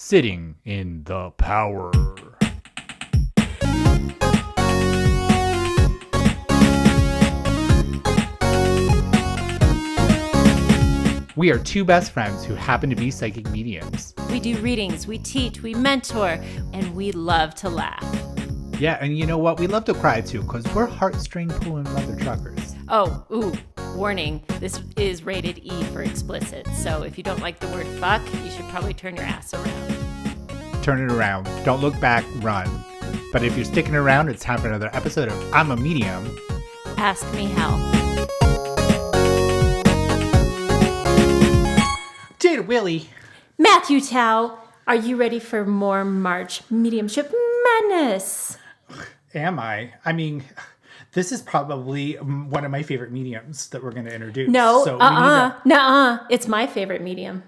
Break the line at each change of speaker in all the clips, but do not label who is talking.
Sitting in the power. We are two best friends who happen to be psychic mediums.
We do readings, we teach, we mentor, and we love to laugh.
Yeah, and you know what? We love to cry too, because we're heartstring pulling leather truckers.
Oh, warning, this is rated E for explicit, so if you don't like the word fuck, you should probably turn your ass around.
Turn it around. Don't look back, run. But if you're sticking around, it's time for another episode of I'm a Medium.
Ask me how.
Jada Willie.
Matthew Tao, are you ready for more March Mediumship Madness?
Am I? I mean, this is probably one of my favorite mediums that we're going to introduce.
No,
so
nuh-uh. It's my favorite medium.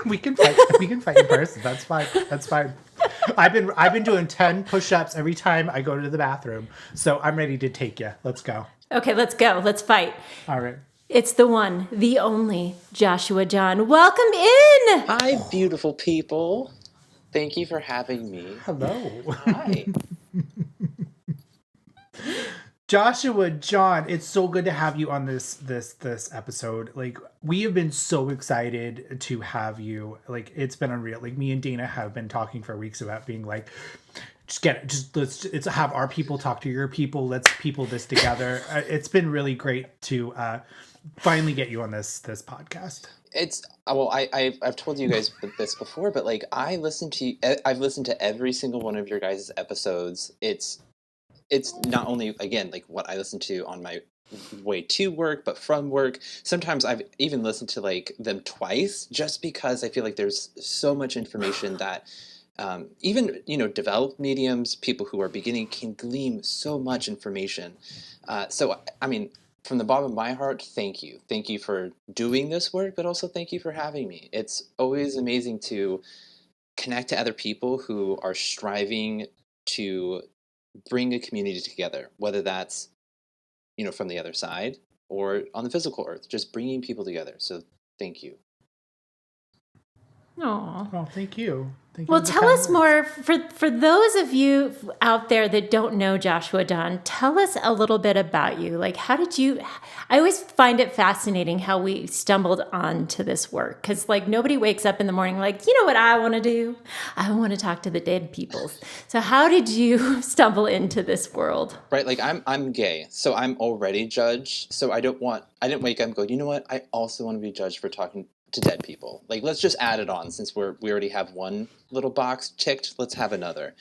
We can fight in person. That's fine. That's fine. I've been doing 10 push-ups every time I go to the bathroom. So I'm ready to take you. Let's go.
Okay, let's go. Let's fight.
All right.
It's the one, the only Joshua-John. Welcome in.
Hi, beautiful people. Thank you for having me.
Hello.
Hi.
Joshua-John, it's so good to have you on this episode. Like, we have been so excited to have you. Like, it's been unreal. Like, me and Dana have been talking for weeks about being like, let's have our people talk to your people. Let's people this together. It's been really great to finally get you on this podcast.
It's I've told you guys this before, but like I've listened to every single one of your guys' episodes. It's not only, again, like what I listen to on my way to work, but from work. Sometimes I've even listened to like them twice just because I feel like there's so much information that even, developed mediums, people who are beginning, can glean so much information. So, I mean, from the bottom of my heart, thank you. Thank you for doing this work, but also thank you for having me. It's always amazing to connect to other people who are striving to bring a community together, whether that's, from the other side or on the physical earth, just bringing people together. So thank you.
Aw.
Well, thank you.
Well, tell us more. For those of you out there that don't know Joshua-John, tell us a little bit about you. Like, how did you... I always find it fascinating how we stumbled onto this work. Because, like, nobody wakes up in the morning like, you know what I want to do? I want to talk to the dead people. So how did you stumble into this world?
Right, like, I'm gay, so I'm already judged. So I didn't wake up and go, you know what? I also want to be judged for talking to dead people. Like, let's just add it on, since we already have one little box ticked, let's have another.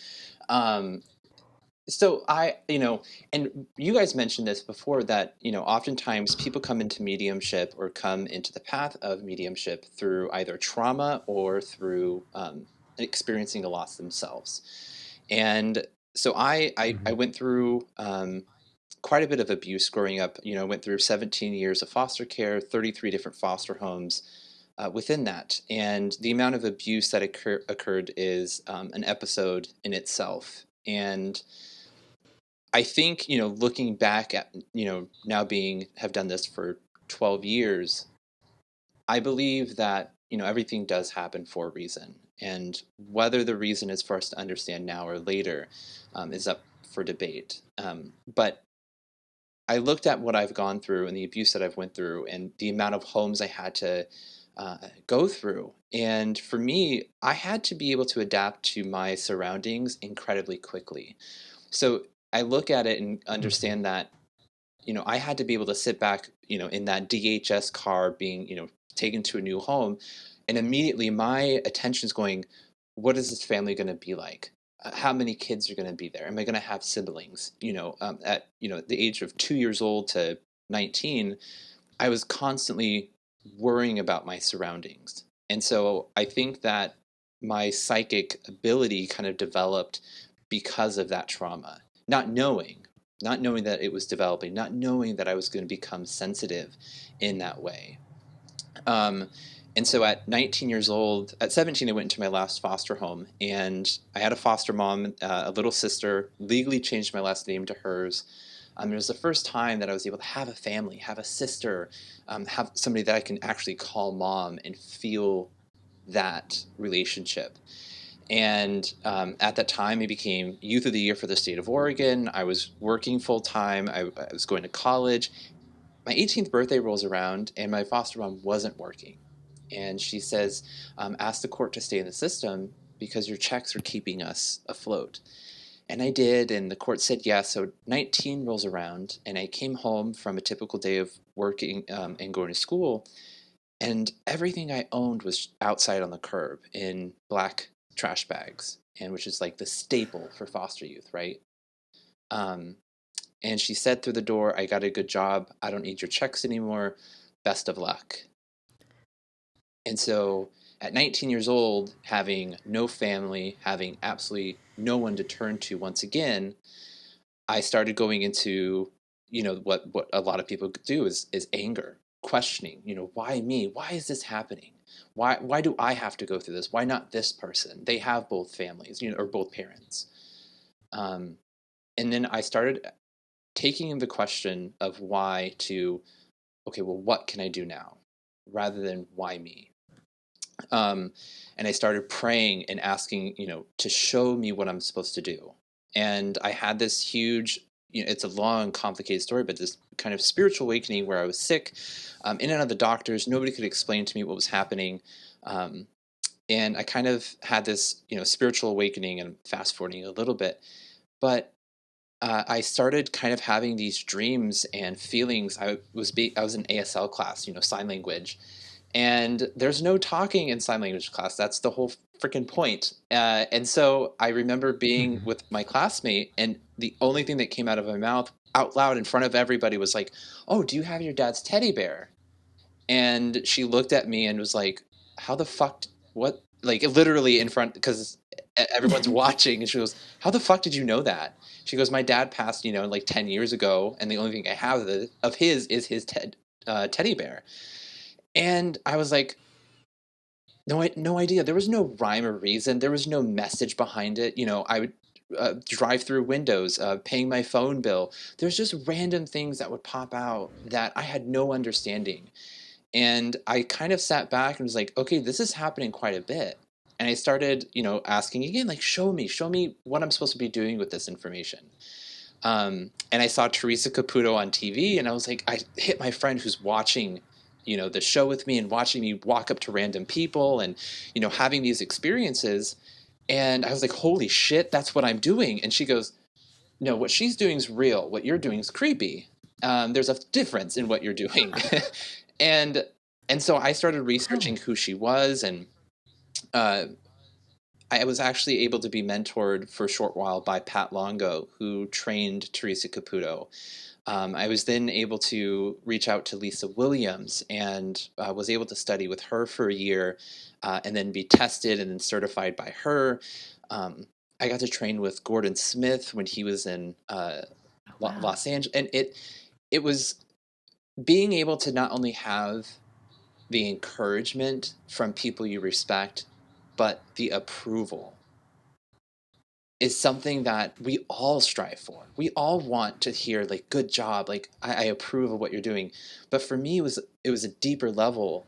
So and you guys mentioned this before, that oftentimes people come into mediumship or come into the path of mediumship through either trauma or through experiencing a loss themselves. And so I went through quite a bit of abuse growing up. I went through 17 years of foster care, 33 different foster homes within that. And the amount of abuse that occurred is an episode in itself. And I think, looking back at, now have done this for 12 years, I believe that, everything does happen for a reason. And whether the reason is for us to understand now or later is up for debate. But I looked at what I've gone through and the abuse that I've went through and the amount of homes I had to go through. And for me, I had to be able to adapt to my surroundings incredibly quickly. So I look at it and understand that, I had to be able to sit back, in that DHS car being, taken to a new home. And immediately my attention's going, what is this family going to be like? How many kids are going to be there? Am I going to have siblings? At the age of 2 years old to 19, I was constantly worrying about my surroundings. And so I think that my psychic ability kind of developed because of that trauma, not knowing that it was developing, not knowing that I was going to become sensitive in that way. And so at 19 years old, at 17, I went into my last foster home, and I had a foster mom, a little sister, legally changed my last name to hers. It was the first time that I was able to have a family, have a sister, have somebody that I can actually call mom and feel that relationship. And at that time, I became Youth of the Year for the state of Oregon. I was working full time. I was going to college. My 18th birthday rolls around, and my foster mom wasn't working. And she says, ask the court to stay in the system because your checks are keeping us afloat. And I did, and the court said yes. So 19 rolls around, and I came home from a typical day of working and going to school, and everything I owned was outside on the curb in black trash bags, and which is like the staple for foster youth, right? Um, and she said through the door, I got a good job. I don't need your checks anymore. Best of luck. And so at 19 years old, having no family, having absolutely no one to turn to once again, I started going into, what a lot of people do is anger, questioning, why me? Why is this happening? Why do I have to go through this? Why not this person? They have both families, or both parents. Um, and then I started taking the question of why to, okay, well, what can I do now, rather than why me? Um, and I started praying and asking, to show me what I'm supposed to do. And I had this huge, it's a long, complicated story, but this kind of spiritual awakening where I was sick, in and out of the doctors. Nobody could explain to me what was happening. Um, and I kind of had this, spiritual awakening, and I'm fast forwarding a little bit, but I started kind of having these dreams and feelings. I was in ASL class, sign language, and there's no talking in sign language class. That's the whole freaking point. And so I remember being with my classmate, and the only thing that came out of my mouth out loud in front of everybody was like, "Oh, do you have your dad's teddy bear?" And she looked at me and was like, "How the fuck? What?" Like literally in front, because everyone's watching, and she goes, "How the fuck did you know that?" She goes, "My dad passed, like 10 years ago, and the only thing I have of his is his teddy bear." And I was like, no idea. There was no rhyme or reason. There was no message behind it. I would drive through windows, paying my phone bill. There's just random things that would pop out that I had no understanding. And I kind of sat back and was like, okay, this is happening quite a bit. And I started, asking again, like, show me what I'm supposed to be doing with this information. And I saw Teresa Caputo on TV, and I was like, I hit my friend who's watching, the show with me and watching me walk up to random people and, having these experiences. And I was like, holy shit, that's what I'm doing. And she goes, no, what she's doing is real. What you're doing is creepy. There's a difference in what you're doing. and and so I started researching who she was, and uh, I was actually able to be mentored for a short while by Pat Longo, who trained Teresa Caputo. I was then able to reach out to Lisa Williams, and was able to study with her for a year, and then be tested and then certified by her. I got to train with Gordon Smith when he was in
Wow.
Los Angeles, and it was being able to not only have the encouragement from people you respect, but the approval is something that we all strive for. We all want to hear like "good job," like I approve of what you're doing. But for me, it was a deeper level.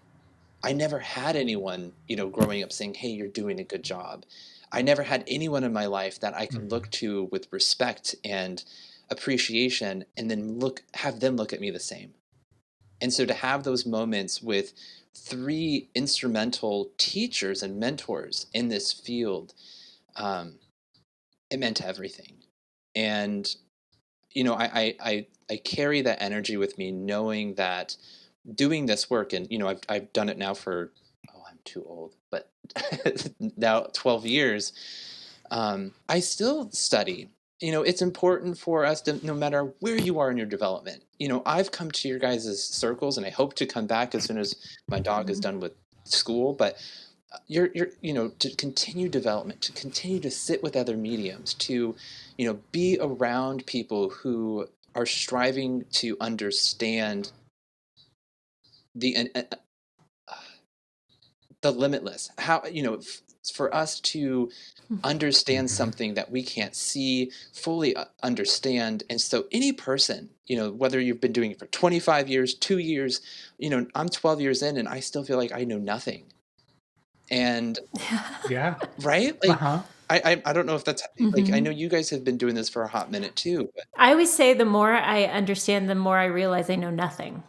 I never had anyone, growing up saying, "Hey, you're doing a good job." I never had anyone in my life that I could look to with respect and appreciation, and then have them look at me the same. And so to have those moments with three instrumental teachers and mentors in this field, um, it meant everything. And I carry that energy with me, knowing that doing this work, and I've done it now for, oh, I'm too old, but now 12 years. I still study. It's important for us to, no matter where you are in your development. I've come to your guys' circles, and I hope to come back as soon as my dog is done with school. But you're to continue development, to continue to sit with other mediums, to be around people who are striving to understand the the limitless, how for us to understand something that we can't see fully, understand. And so any person, whether you've been doing it for 25 years, 2 years, I'm 12 years in, and I still feel like I know nothing. And
Yeah.
right? Like,
Uh-huh.
I don't know if that's like, I know you guys have been doing this for a hot minute too, but
I always say the more I understand, the more I realize I know nothing.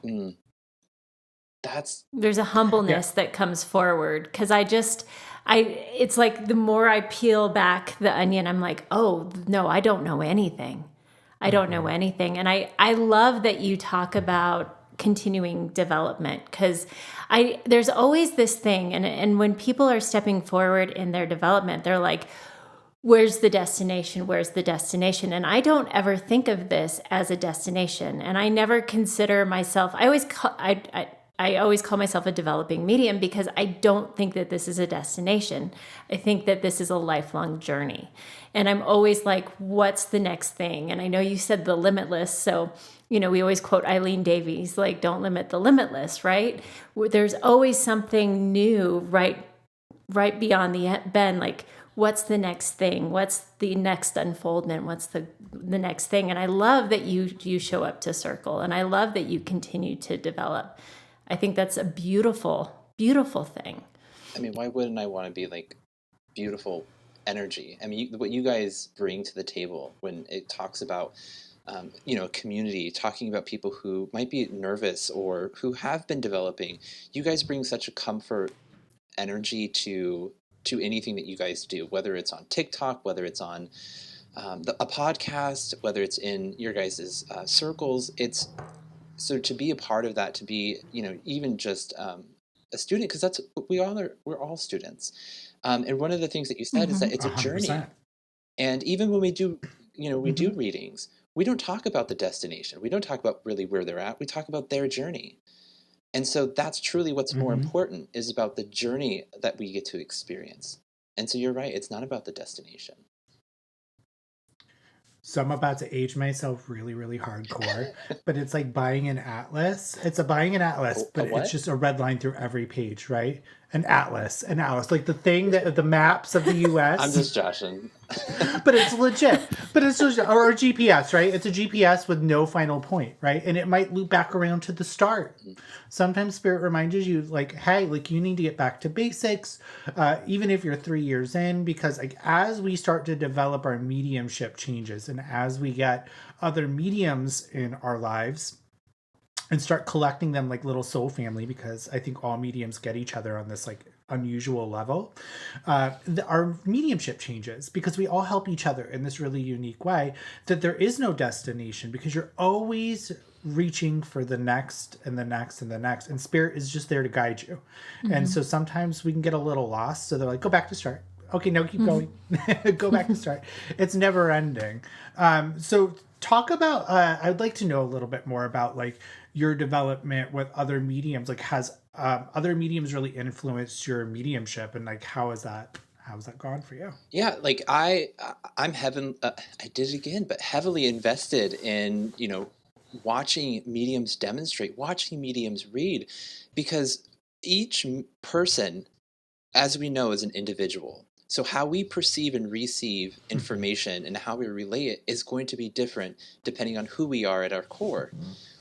that's
There's a
Yeah.
humbleness that comes forward because it's like the more I peel back the onion, I'm like, oh, no, I don't know anything. I don't know anything. And I love that you talk about continuing development because there's always this thing. And when people are stepping forward in their development, they're like, where's the destination? Where's the destination? And I don't ever think of this as a destination. And I never consider myself, I always call myself a developing medium because I don't think that this is a destination. I think that this is a lifelong journey. And I'm always like, what's the next thing? And I know you said the limitless. So, we always quote Eileen Davies, like, don't limit the limitless, right? There's always something new right beyond the bend, like, what's the next thing? What's the next unfoldment? What's the next thing? And I love that you show up to Circle, and I love that you continue to develop. I think that's a beautiful, beautiful thing.
I mean, why wouldn't I want to be like beautiful energy? I mean, what you guys bring to the table when it talks about community, talking about people who might be nervous or who have been developing, you guys bring such a comfort energy to anything that you guys do, whether it's on TikTok, whether it's on a podcast, whether it's in your guys' circles. It's so to be a part of that, to be even just a student, because that's what we all are. We're all students. And one of the things that you said is that it's a
100%.
journey. And even when we do, we do
Mm-hmm.
readings, we don't talk about the destination. We don't talk about really where they're at. We talk about their journey. And so that's truly what's more
Mm-hmm.
important, is about the journey that we get to experience. And so you're right, it's not about the destination.
So I'm about to age myself really, really hardcore, but it's like buying an atlas. It's buying an atlas,
A
but it's
what?
just a red line through every page, right? An atlas, like the thing that the maps of the
I'm
U.S.
just joshing.
But it's legit. But it's legit. Or a GPS, right? It's a GPS with no final point, right? And it might loop back around to the start. Sometimes spirit reminds you, like, hey, like, you need to get back to basics, even if you're 3 years in, because like as we start to develop, our mediumship changes, and as we get other mediums in our lives and start collecting them like little soul family, because I think all mediums get each other on this like unusual level. Our mediumship changes because we all help each other in this really unique way, that there is no destination, because you're always reaching for the next and the next and the next, and spirit is just there to guide you. And so sometimes we can get a little lost, so they're like, go back to start. Okay, no, keep going. Go back to start. It's never ending. So talk about, I'd like to know a little bit more about like your development with other mediums. Like, has other mediums really influenced your mediumship, and like how has that gone for you?
Yeah, like I'm heaven. I did it again, but heavily invested in watching mediums demonstrate, watching mediums read, because each person, as we know, is an individual. So how we perceive and receive information and how we relay it is going to be different depending on who we are at our core.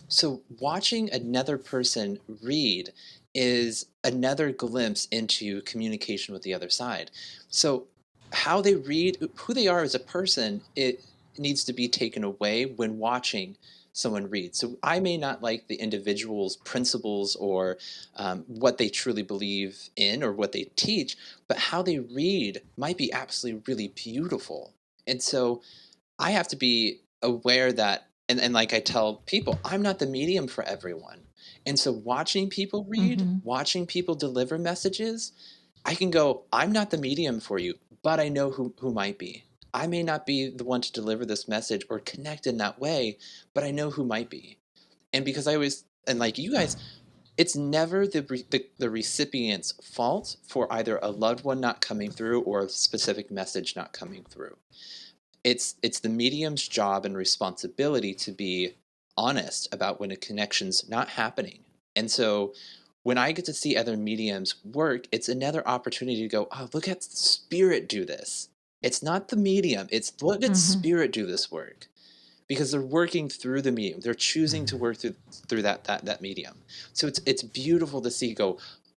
So watching another person read is another glimpse into communication with the other side. So how they read, who they are as a person, it needs to be taken away when watching someone read. So I may not like the individual's principles or what they truly believe in or what they teach, but how they read might be absolutely really beautiful. And so I have to be aware that, and like I tell people, I'm not the medium for everyone. And so watching people read, watching people deliver messages, I can go, I'm not the medium for you, but I know who might be. I may not be the one to deliver this message or connect in that way, but I know who might be. And because I always, and like you guys, it's never the recipient's fault for either a loved one not coming through or a specific message not coming through. It's the medium's job and responsibility to be honest about when a connection's not happening. And so when I get to see other mediums work, it's another opportunity to go, oh, look at spirit do this. It's not the medium, it's look at spirit do this work. Because they're working through the medium. They're choosing to work through that medium. So it's beautiful to see, go,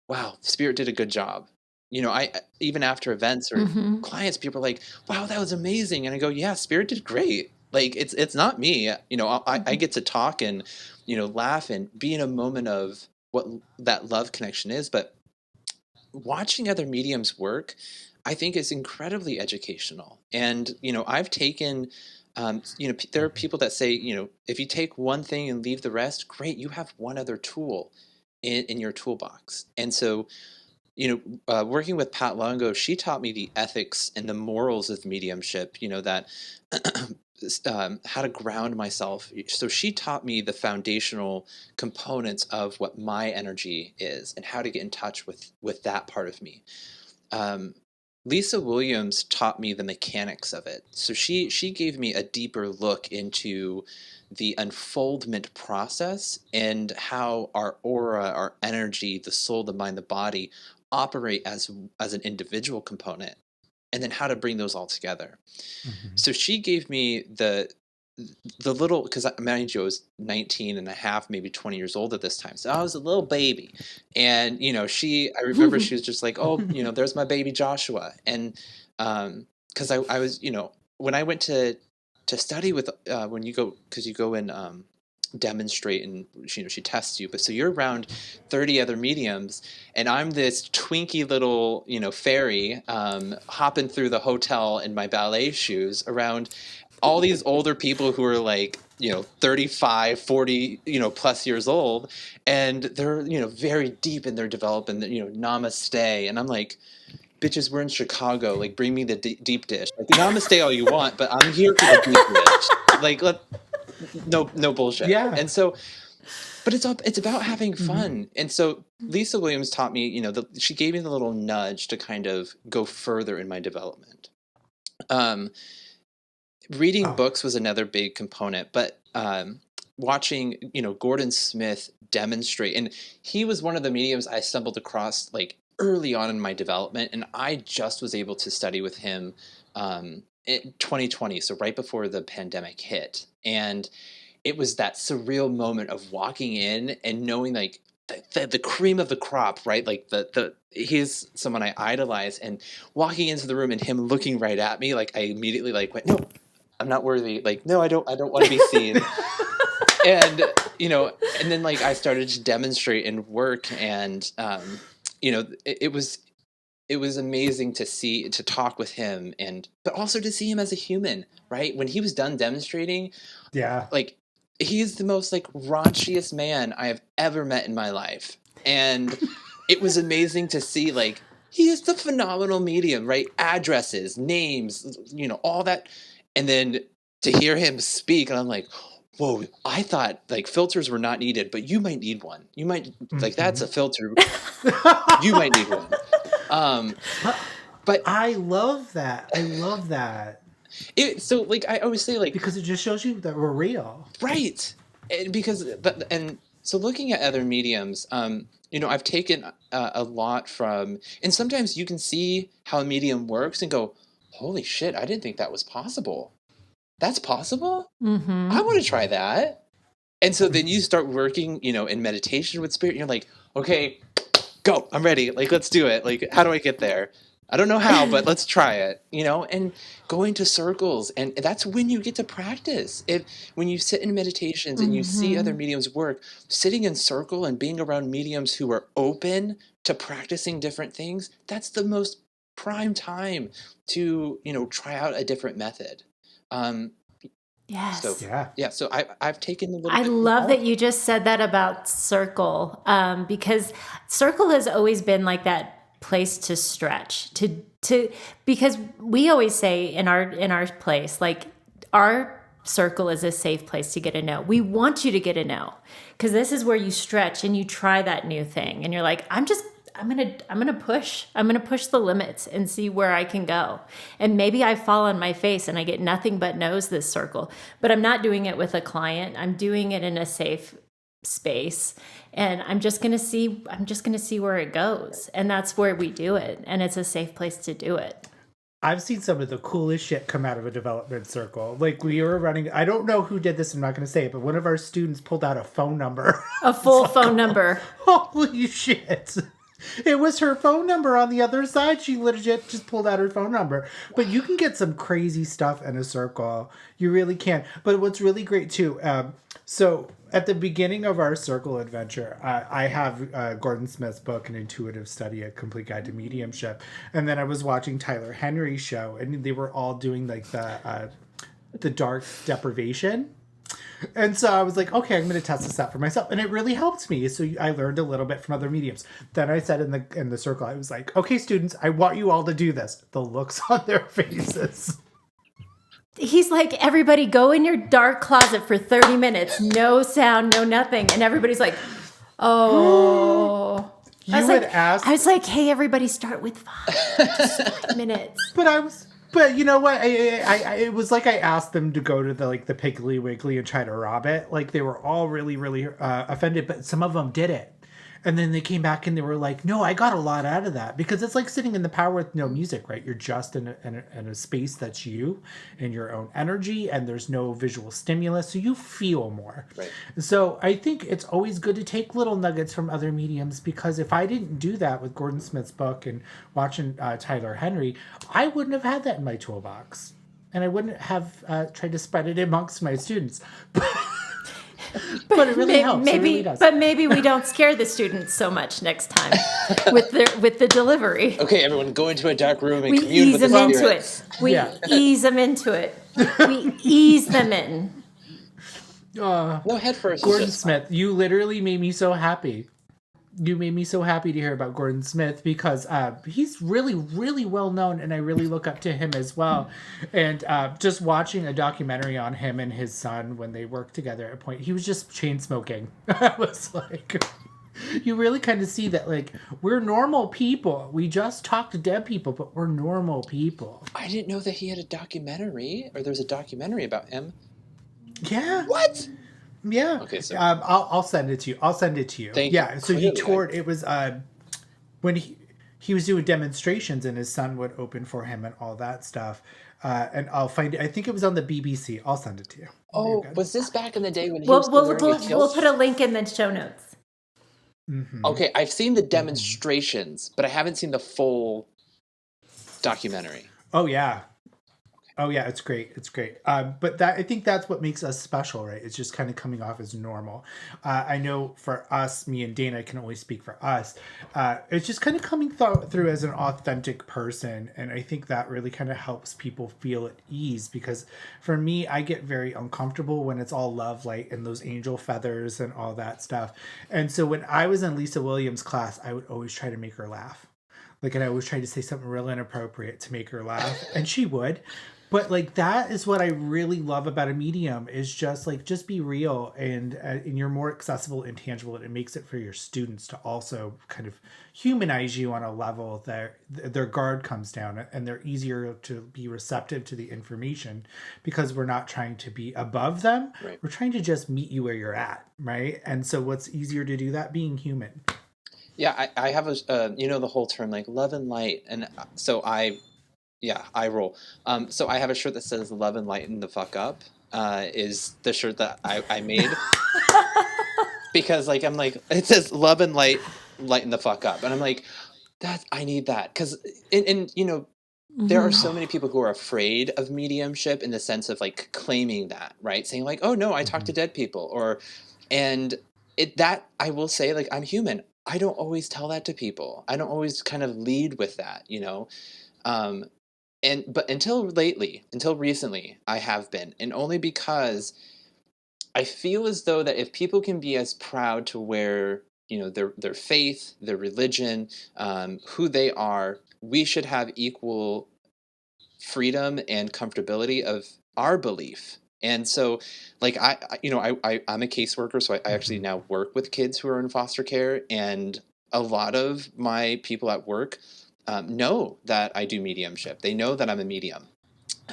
wow, spirit did a good job. I even after events or clients, people are like, wow, that was amazing. And I go, yeah, Spirit did great. Like it's not me, I get to talk and, laugh and be in a moment of what that love connection is. But watching other mediums work, I think is incredibly educational. And, I've taken, there are people that say, if you take one thing and leave the rest, great, you have one other tool in your toolbox. And so, working with Pat Longo, she taught me the ethics and the morals of mediumship, that how to ground myself. So she taught me the foundational components of what my energy is and how to get in touch with that part of me. Lisa Williams taught me the mechanics of it. So she gave me a deeper look into the unfoldment process and how our aura, our energy, the soul, the mind, the body operate as an individual component, and then how to bring those all together. So she gave me the little, because mind you, I was 19 and a half, maybe 20 years old at this time. So I was a little baby. And, I remember she was just like, oh, there's my baby Joshua. And because I was, when I went to study with, when you go, because you go and demonstrate and, she tests you. But so you're around 30 other mediums, and I'm this twinky little, fairy hopping through the hotel in my ballet shoes around all these older people who are like, 35, 40, plus years old. And they're, very deep in their development, namaste. And I'm like, bitches, we're in Chicago. Like, bring me the deep dish. Like, namaste all you want, but I'm here for the deep dish. Like, no bullshit.
Yeah.
And so, but it's about having fun. And so Lisa Williams taught me, she gave me the little nudge to kind of go further in my development. Reading books was another big component, but watching, Gordon Smith demonstrate, and he was one of the mediums I stumbled across like early on in my development, and I just was able to study with him in 2020, so right before the pandemic hit. And it was that surreal moment of walking in and knowing like the cream of the crop, right? Like he's someone I idolize, and walking into the room and him looking right at me, like I immediately like went, no, I'm not worthy. Like, no, I don't want to be seen. And, and then like I started to demonstrate and work, and, it was amazing to talk with him, but also to see him as a human, right? When he was done demonstrating,
Yeah.
like he's the most like raunchiest man I have ever met in my life. And it was amazing to see, like, he is the phenomenal medium, right? Addresses, names, all that. And then to hear him speak, and I'm like, whoa, I thought like filters were not needed, but you might need one. You might like, that's a filter. You might need one. But
I love that. I love that.
So like I always say, like,
because it just shows you that we're real.
Right. And so looking at other mediums, I've taken a lot from, and sometimes you can see how a medium works and go, holy shit, I didn't think that was possible. That's possible? I want to try that. And so then you start working, in meditation with spirit, and you're like, okay, go, I'm ready. Like, let's do it. Like, how do I get there? I don't know how, but let's try it, and going to circles. And that's when you get to practice. When you sit in meditations and you see other mediums work, sitting in circle and being around mediums who are open to practicing different things, that's the most prime time to, try out a different method.
Yes.
So, yeah. So I've taken a little
I
bit.
love that you just said that about circle, because circle has always been like that place to stretch, because we always say in our place, like, our circle is a safe place to get a no. We want you to get a no, because this is where you stretch and you try that new thing, and you're like, I'm gonna push the limits and see where I can go. And maybe I fall on my face and I get nothing but no's this circle, but I'm not doing it with a client. I'm doing it in a safe space, and I'm just gonna see where it goes. And that's where we do it, and it's a safe place to do it.
I've seen some of the coolest shit come out of a development circle. Like, we were running, I don't know who did this, I'm not going to say it, but one of our students pulled out a phone number.
A full phone number.
Holy shit. It was her phone number on the other side. She legit just pulled out her phone number. But you can get some crazy stuff in a circle. You really can. But what's really great too, so at the beginning of our circle adventure, I have Gordon Smith's book, An Intuitive Study, A Complete Guide to Mediumship. And then I was watching Tyler Henry's show, and they were all doing like the dark deprivation. And so I was like, okay, I'm going to test this out for myself, and it really helped me. So I learned a little bit from other mediums. Then I said in the circle, I was like, okay, students, I want you all to do this. The looks on their faces.
He's like, everybody go in your dark closet for 30 minutes, no sound, no nothing, and everybody's like, oh.
You would ask.
I was like, hey, everybody, start with 5 minutes.
But you know what? It was like I asked them to go to the Piggly Wiggly and try to rob it. Like they were all really, really offended, but some of them did it. And then they came back and they were like, no, I got a lot out of that. Because it's like sitting in the power with no music, right? You're just in a space that's you and your own energy, and there's no visual stimulus. So you feel more.
Right.
So I think it's always good to take little nuggets from other mediums, because if I didn't do that with Gordon Smith's book and watching Tyler Henry, I wouldn't have had that in my toolbox. And I wouldn't have tried to spread it amongst my students. But it really helps.
Maybe,
it really does.
But maybe we don't scare the students so much next time with the delivery.
Okay, everyone, go into a dark room and
We
commune
ease
with the
them into
spirits.
it. We ease them into it. We ease them in.
No, head first.
Gordon Smith, you literally made me so happy. You made me so happy to hear about Gordon Smith, because he's really, really well known, and I really look up to him as well. And just watching a documentary on him and his son when they worked together at a point, he was just chain smoking. I was like, you really kind of see that, like, we're normal people. We just talk to dead people, but we're normal people.
I didn't know that he had a documentary, or there's a documentary about him.
Yeah.
What?
Yeah.
Okay, so
I'll send it to you. I'll send it to you.
Thank
yeah.
you.
So he
Clearly,
toured. It was when he was doing demonstrations, and his son would open for him and all that stuff. And I'll find it. I think it was on the BBC. I'll send it to you.
Oh, was this back in the day when he was
We'll
wearing a kilt?
we'll put a link in the show notes.
Mm-hmm.
Okay, I've seen the demonstrations, but I haven't seen the full documentary.
Oh yeah. Oh yeah, it's great. It's great. But I think that's what makes us special, right? It's just kind of coming off as normal. I know for us, me and Dana, I can only speak for us. It's just kind of coming through as an authentic person, and I think that really kind of helps people feel at ease. Because for me, I get very uncomfortable when it's all love, light, and those angel feathers and all that stuff. And so when I was in Lisa Williams' class, I would always try to make her laugh. Like, and I always tried to say something real inappropriate to make her laugh, and she would. But like, that is what I really love about a medium, is just like, just be real, and you're more accessible and tangible, and it makes it for your students to also kind of humanize you on a level that their guard comes down, and they're easier to be receptive to the information, because we're not trying to be above them.
Right.
We're trying to just meet you where you're at, right? And so what's easier to do that? Being human.
Yeah, I have a the whole term like love and light, and so I roll. So I have a shirt that says "Love and Lighten the fuck up." Is the shirt that I made because like I'm like, it says "Love and lighten the fuck up," and I'm like, I need that, because there are so many people who are afraid of mediumship in the sense of like claiming that, right? Saying like, "Oh no, I talk to dead people," and that I will say, like, I'm human. I don't always tell that to people. I don't always kind of lead with that, but until recently, I have been, and only because I feel as though that if people can be as proud to wear, their faith, their religion, who they are, we should have equal freedom and comfortability of our belief. And so, like, I'm a caseworker, so I actually now work with kids who are in foster care, and a lot of my people at work know that I do mediumship. They know that I'm a medium.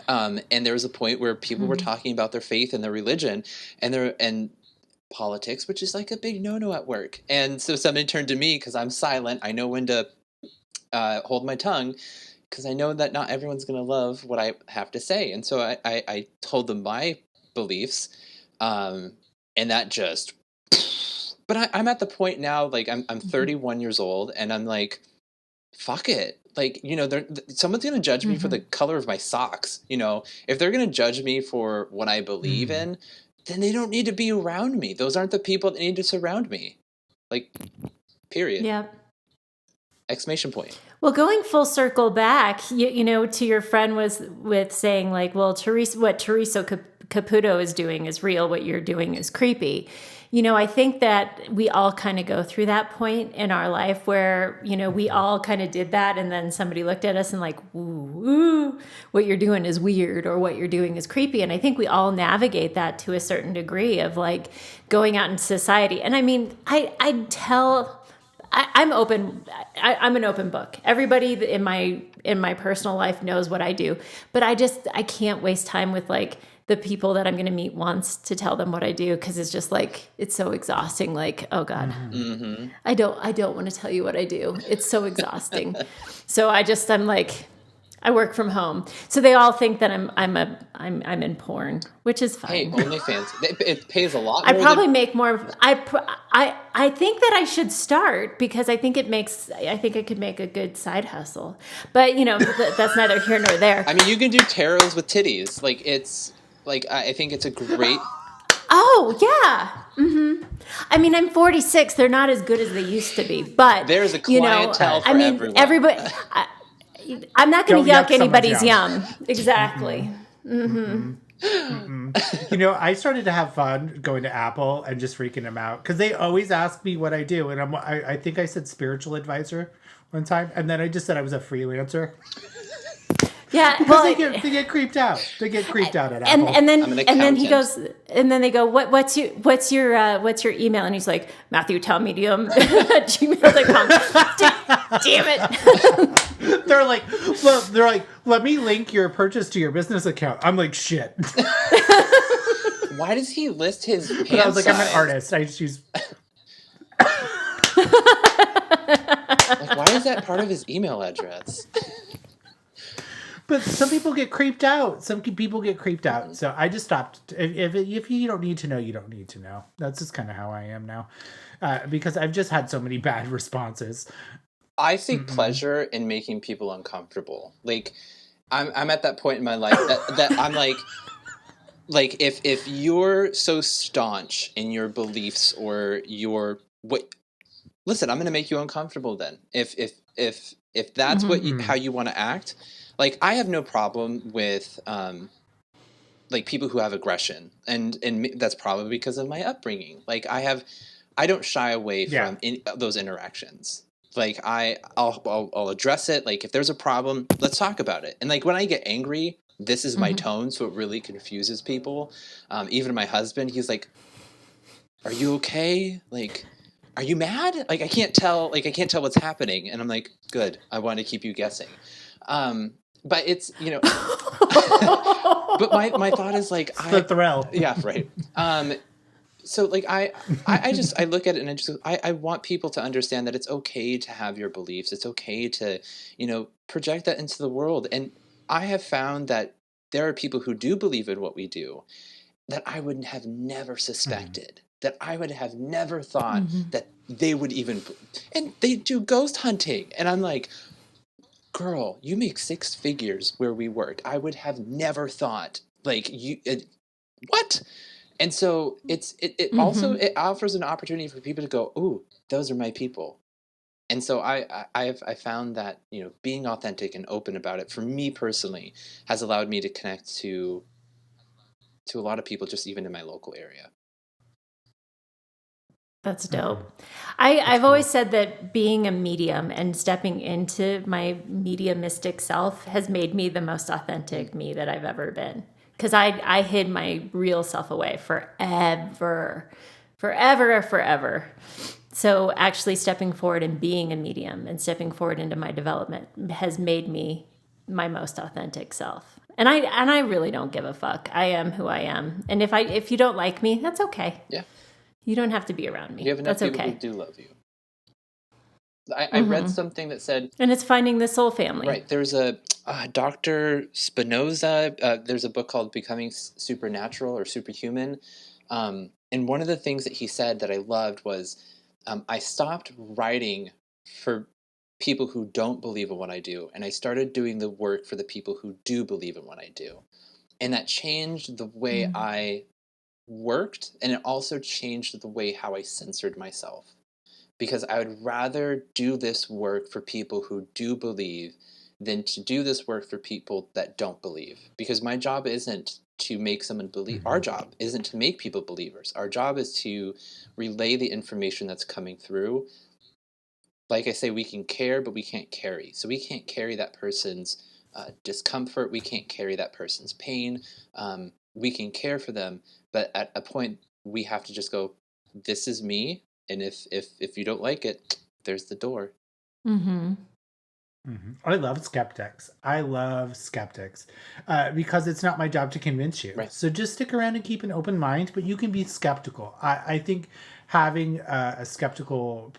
And there was a point where people were talking about their faith and their religion and politics, which is like a big no-no at work. And so somebody turned to me, because I'm silent. I know when to hold my tongue, because I know that not everyone's going to love what I have to say. And so I told them my beliefs, and that just But I'm at the point now, like I'm 31 years old, and I'm like, fuck it. Like, someone's gonna judge me for the color of my socks. If they're gonna judge me for what I believe in, then they don't need to be around me. Those aren't the people that need to surround me. Like, period.
Yeah.
Exclamation point.
Well, going full circle back, to your friend with saying like, well, what Teresa Caputo is doing is real. What you're doing is creepy. I think that we all kind of go through that point in our life where, we all kind of did that. And then somebody looked at us and like, ooh, what you're doing is weird, or what you're doing is creepy. And I think we all navigate that to a certain degree of like going out in society. And I mean, I'm open. I'm an open book. Everybody in my personal life knows what I do, but I can't waste time with like the people that I'm going to meet once to tell them what I do, because it's just like, it's so exhausting. Like, oh God, I don't want to tell you what I do. It's so exhausting. So I'm like, I work from home, so they all think that I'm in porn, which is fine.
Hey, OnlyFans, it pays a lot.
I probably make more. I think that I should start, because I think I could make a good side hustle. But that's neither here nor there.
I mean, you can do tarots with titties. Like, it's like, I think it's a great.
Oh yeah. I mean, I'm 46. They're not as good as they used to be, but
there's a clientele for everyone.
Everybody. I'm not going to yuck anybody's yum. Exactly.
I started to have fun going to Apple and just freaking them out, because they always ask me what I do, and I think I said spiritual advisor one time, and then I just said I was a freelancer.
Yeah, well,
they get creeped out. They get creeped out at Apple.
And then he goes, and then they go, what's your email? And he's like, MatthewTellMedium@gmail.com. Damn it.
They're like, let me link your purchase to your business account. I'm like, shit.
Why does he list his pants
But I was like,
size?
I'm an artist. I just use.
Like, why is that part of his email address?
But some people get creeped out. So I just stopped. If you don't need to know, you don't need to know. That's just kind of how I am now, because I've just had so many bad responses.
I seek pleasure in making people uncomfortable. Like, I'm at that point in my life that I'm like if you're so staunch in your beliefs or listen, I'm going to make you uncomfortable. Then if that's how you want to act. Like, I have no problem with like people who have aggression, and that's probably because of my upbringing. Like, I don't shy away from those interactions. Like, I'll address it. Like, if there's a problem, let's talk about it. And like, when I get angry, this is my tone, so it really confuses people. Even my husband, he's like, "Are you okay? Like, are you mad? Like, I can't tell what's happening." And I'm like, "Good. I want to keep you guessing." But it's, but my thought is like,
the thrill.
Yeah, right. So like, I look at it and I want people to understand that it's okay to have your beliefs. It's okay to, project that into the world. And I have found that there are people who do believe in what we do that I would have never suspected, that I would have never thought that they would even, and they do ghost hunting. And I'm like, girl, you make 6 figures where we work. I would have never thought, like, what? And so it also, it offers an opportunity for people to go, ooh, those are my people. And so I found that, being authentic and open about it, for me personally, has allowed me to connect to a lot of people, just even in my local area.
That's dope. I've always said that being a medium and stepping into my mediumistic self has made me the most authentic me that I've ever been. Because I hid my real self away forever. So actually stepping forward and being a medium and stepping forward into my development has made me my most authentic self. And I really don't give a fuck. I am who I am. And if you don't like me, that's okay.
Yeah.
You don't have to be around me.
You have enough
That's
people
okay.
who do love you. I read something that said...
And it's finding the soul family.
Right. There's a Dr. Spinoza. There's a book called Becoming Supernatural or Superhuman. And one of the things that he said that I loved was, I stopped writing for people who don't believe in what I do, and I started doing the work for the people who do believe in what I do. And that changed the way
Mm.
I worked, and it also changed the way how I censored myself. Because I would rather do this work for people who do believe than to do this work for people that don't believe. Because my job isn't to make someone believe. Our
Mhm.
job isn't to make people believers. Our job is to relay the information that's coming through. Like I say, we can care, but we can't carry. So we can't carry that person's discomfort. We can't carry that person's pain. We can care for them, but at a point, we have to just go, this is me. And if you don't like it, there's the door.
Mm-hmm.
I love skeptics. I love skeptics because it's not my job to convince you.
Right.
So just stick around and keep an open mind, but you can be skeptical. I think having a skeptical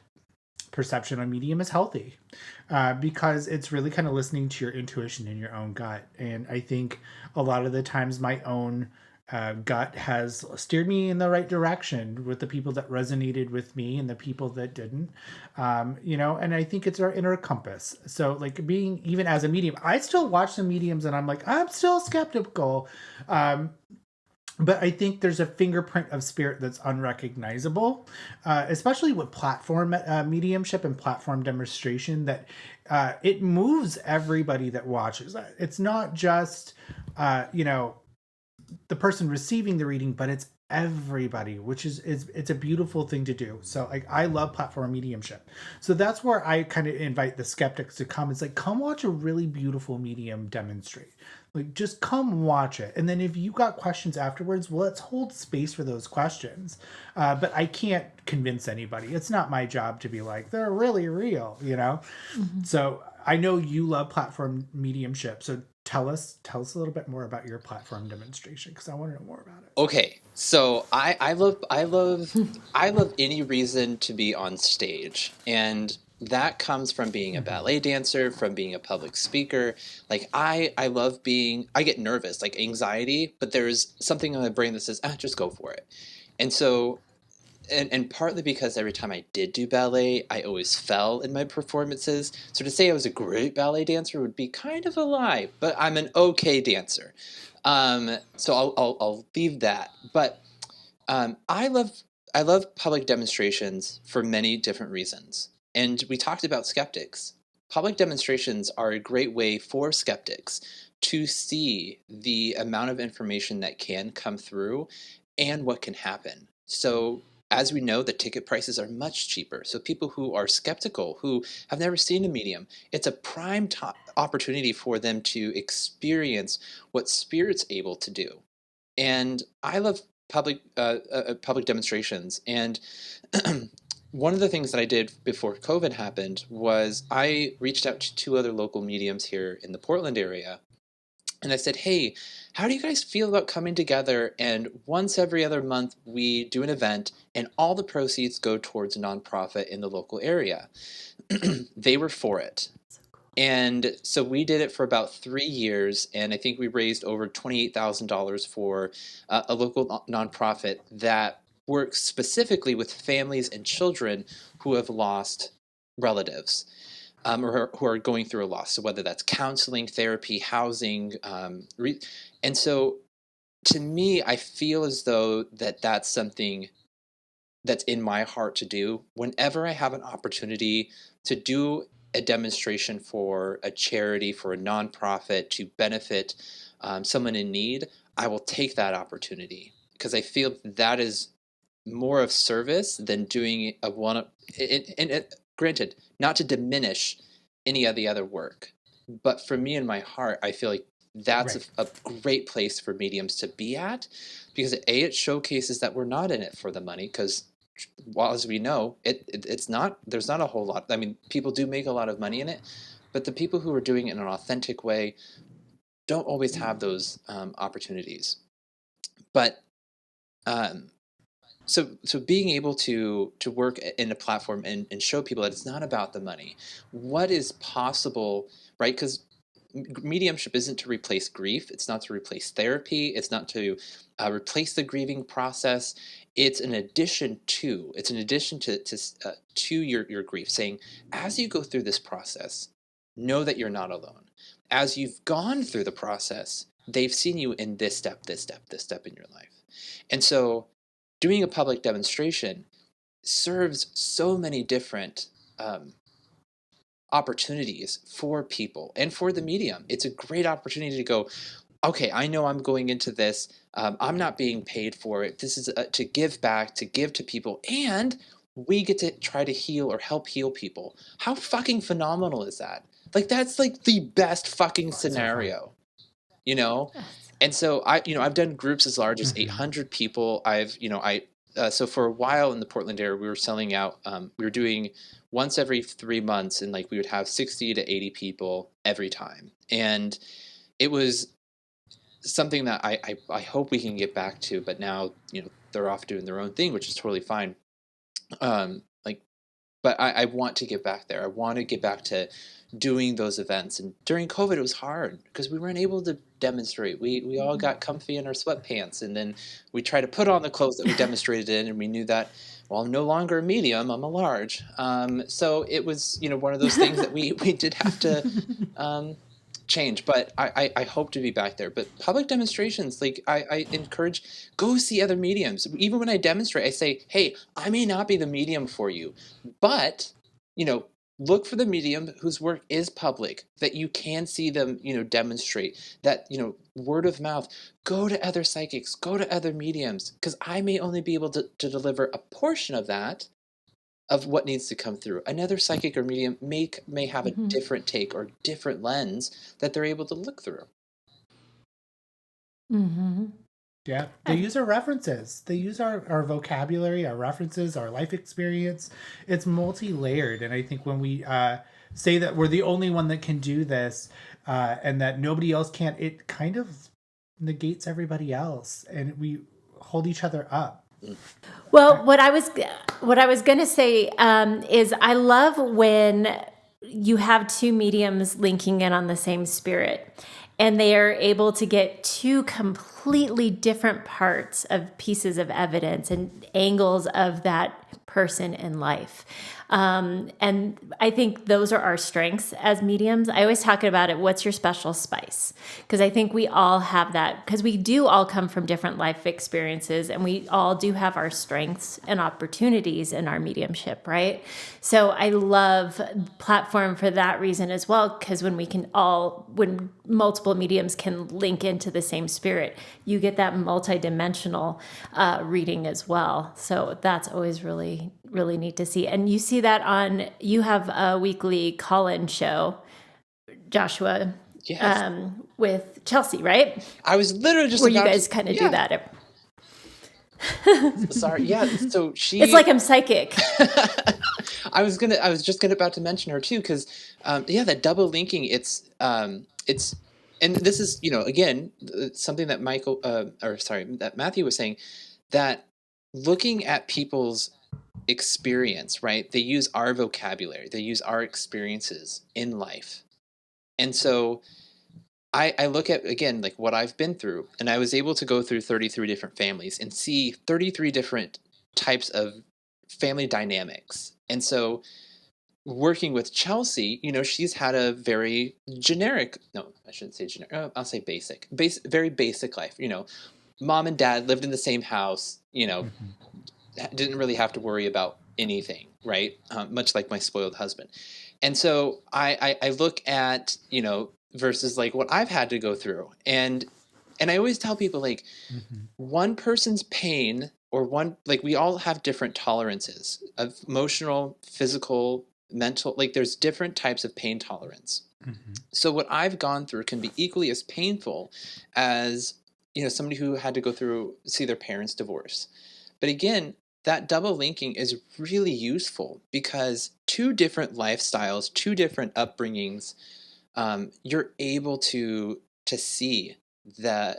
perception on Medium is healthy because it's really kind of listening to your intuition and your own gut. And I think a lot of the times my own gut has steered me in the right direction with the people that resonated with me and the people that didn't. And I think it's our inner compass. So, like, being even as a medium, I still watch some mediums and I'm like, I'm still skeptical. But I think there's a fingerprint of spirit that's unrecognizable, especially with platform mediumship and platform demonstration, that it moves everybody that watches. It's not just, the person receiving the reading, but it's everybody, which is it's a beautiful thing to do. So like I love platform mediumship. So that's where I kind of invite the skeptics to come. It's like, come watch a really beautiful medium demonstrate. Like just come watch it. And then if you got questions afterwards, well, let's hold space for those questions. But I can't convince anybody. It's not my job to be like, they're really real, you know?
Mm-hmm.
So I know you love platform mediumship. So tell us a little bit more about your platform demonstration, because I want to know more about it.
Okay, so I love any reason to be on stage, and that comes from being a
Mm-hmm.
ballet dancer, from being a public speaker. Like I love being. I get nervous, like anxiety, but there's something in my brain that says, just go for it. And so, and partly because every time I did do ballet, I always fell in my performances. So to say I was a great ballet dancer would be kind of a lie, but I'm an okay dancer. So I'll leave that. But I love public demonstrations for many different reasons. And we talked about skeptics. Public demonstrations are a great way for skeptics to see the amount of information that can come through and what can happen. So, as we know, the ticket prices are much cheaper. So, people who are skeptical, who have never seen a medium, it's a prime opportunity for them to experience what spirit's able to do. And I love public demonstrations. And one of the things that I did before COVID happened was I reached out to two other local mediums here in the Portland area, and I said, "Hey, how do you guys feel about coming together and once every other month we do an event and all the proceeds go towards a nonprofit in the local area?" They were for it.
So cool.
And so we did it for about 3 years, and I think we raised over $28,000 for a local nonprofit that works specifically with families and children who have lost relatives, or who are going through a loss. So whether that's counseling, therapy, housing, and so to me, I feel as though that's something that's in my heart to do. Whenever I have an opportunity to do a demonstration for a charity, for a nonprofit, to benefit someone in need, I will take that opportunity because I feel that is more of service than doing a one. And granted, not to diminish any of the other work, but for me in my heart, I feel like that's
Right.
a great place for mediums to be at, because it showcases that we're not in it for the money. Because, well, as we know, it's not. There's not a whole lot. I mean, people do make a lot of money in it, but the people who are doing it in an authentic way don't always have those opportunities. But um, so being able to work in a platform and show people that it's not about the money, what is possible, right? Because mediumship isn't to replace grief, it's not to replace therapy, it's not to replace the grieving process. It's an addition to, to your grief, saying, as you go through this process, know that you're not alone. As you've gone through the process, they've seen you in this step, this step, this step in your life. And so doing a public demonstration serves so many different opportunities for people and for the medium. It's a great opportunity to go, okay, I know I'm going into this. I'm not being paid for it. This is to give back, to give to people, and we get to try to heal or help heal people. How fucking phenomenal is that? Like, that's like the best fucking scenario, you know? And so I've done groups as large as 800 people. So for a while in the Portland area, we were selling out. We were doing once every 3 months, and like we would have 60 to 80 people every time. And it was something that I hope we can get back to, but now, they're off doing their own thing, which is totally fine. Like, but I want to get back there. I want to get back to doing those events. And during COVID, it was hard because we weren't able to demonstrate. We all got comfy in our sweatpants, and then we tried to put on the clothes that we demonstrated in, and we knew that, well, I'm no longer a medium, I'm a large. So it was, one of those things that we did have to change, but I hope to be back there. But public demonstrations, like, I encourage, go see other mediums. Even when I demonstrate, I say, hey, I may not be the medium for you, but look for the medium whose work is public, that you can see them demonstrate, that word of mouth. Go to other psychics, go to other mediums, because I may only be able to deliver a portion of that, of what needs to come through. Another psychic or medium may have a different take or different lens that they're able to look through.
Yeah, they use our references. They use our vocabulary, our references, our life experience. It's multi-layered, and I think when we say that we're the only one that can do this, and that nobody else can, it kind of negates everybody else, and we hold each other up.
Well, what I was going to say is I love when you have two mediums linking in on the same spirit, and they are able to get two completely different parts of pieces of evidence and angles of that person in life. And I think those are our strengths as mediums. I always talk about it. What's your special spice? Because I think we all have that, because we do all come from different life experiences, and we all do have our strengths and opportunities in our mediumship, right? So I love platform for that reason as well, because when multiple mediums can link into the same spirit, you get that multidimensional reading as well. So that's always really, really neat to see. And you see that you have a weekly call-in show, Joshua,
Yes.
with Chelsea, right?
I was literally just
where
about
you guys kind of do that.
Sorry. Yeah. So
It's like I'm psychic.
I was about to mention her too, because that double linking, it's and this is again something that that Matthew was saying, that looking at people's experience, right? They use our vocabulary, they use our experiences in life, and so I look at, again, like what I've been through, and I was able to go through 33 different families and see 33 different types of family dynamics. And so working with Chelsea, she's had a very generic, no, I shouldn't say generic, I'll say very basic life. Mom and dad lived in the same house, didn't really have to worry about anything, right? Much like my spoiled husband. And so I look at, versus like what I've had to go through. And I always tell people, like, one person's pain, or we all have different tolerances of emotional, physical, mental, like there's different types of pain tolerance. So what I've gone through can be equally as painful as, somebody who had to see their parents divorce. But again, that double linking is really useful, because two different lifestyles, two different upbringings, you're able to see the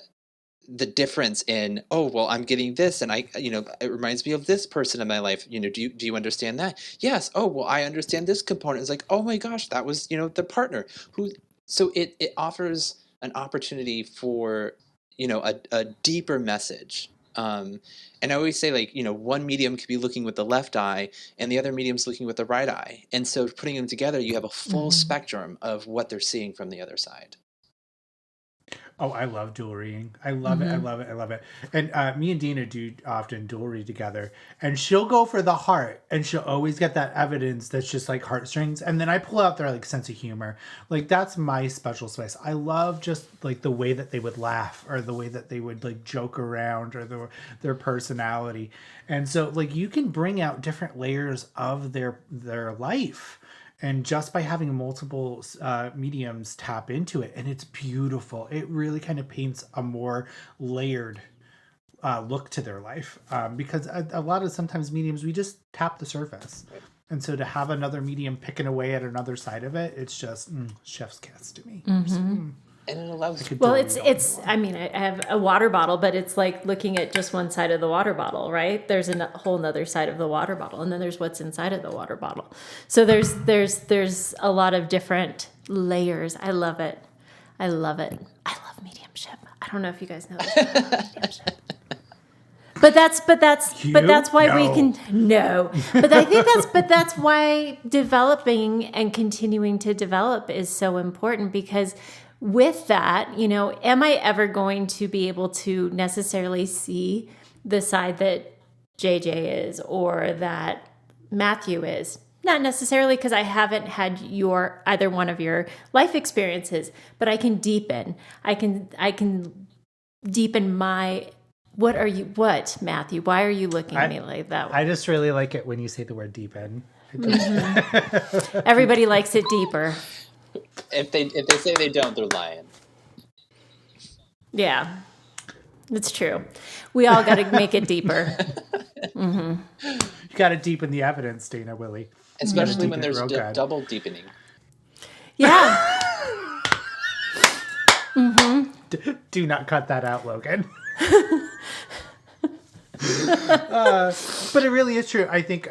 difference in, oh, well, I'm getting this, and it reminds me of this person in my life. Do you understand that? Yes. Oh, well, I understand this component. It's like, oh my gosh, that was, the partner who. So it offers an opportunity for, a deeper message And I always say, like, one medium could be looking with the left eye and the other medium's looking with the right eye. And so putting them together, you have a full spectrum of what they're seeing from the other side.
Oh, I love dual reading. I love it. I love it. I love it. And me and Dina do often dual read together. And she'll go for the heart, and she'll always get that evidence that's just like heartstrings. And then I pull out their like sense of humor. Like that's my special spice. I love just like the way that they would laugh, or the way that they would like joke around, or their personality. And so like you can bring out different layers of their life, and just by having multiple mediums tap into it, and it's beautiful. It really kind of paints a more layered look to their life, because a lot of sometimes mediums, we just tap the surface. And so to have another medium picking away at another side of it, it's just chef's kiss to me.
And it allows.
Well, it's. I mean, I have a water bottle, but it's like looking at just one side of the water bottle, right? There's a whole nother side of the water bottle, and then there's what's inside of the water bottle. So there's a lot of different layers. I love it. I love it. I love mediumship. I don't know if you guys know this, but I love mediumship. But that's why we can no. But I think that's why developing and continuing to develop is so important, because with that, am I ever going to be able to necessarily see the side that JJ is or that Matthew is? Not necessarily, because I haven't had either one of your life experiences, but I can deepen. I can deepen my. What, Matthew? Why are you looking at me like that?
I just really like it when you say the word deepen.
Everybody likes it deeper.
If they say they don't, they're lying.
Yeah, it's true. We all got to make it deeper.
You got to deepen the evidence, Dana Willie.
Especially when there's double deepening.
Yeah.
Do not cut that out, Logan. But it really is true. I think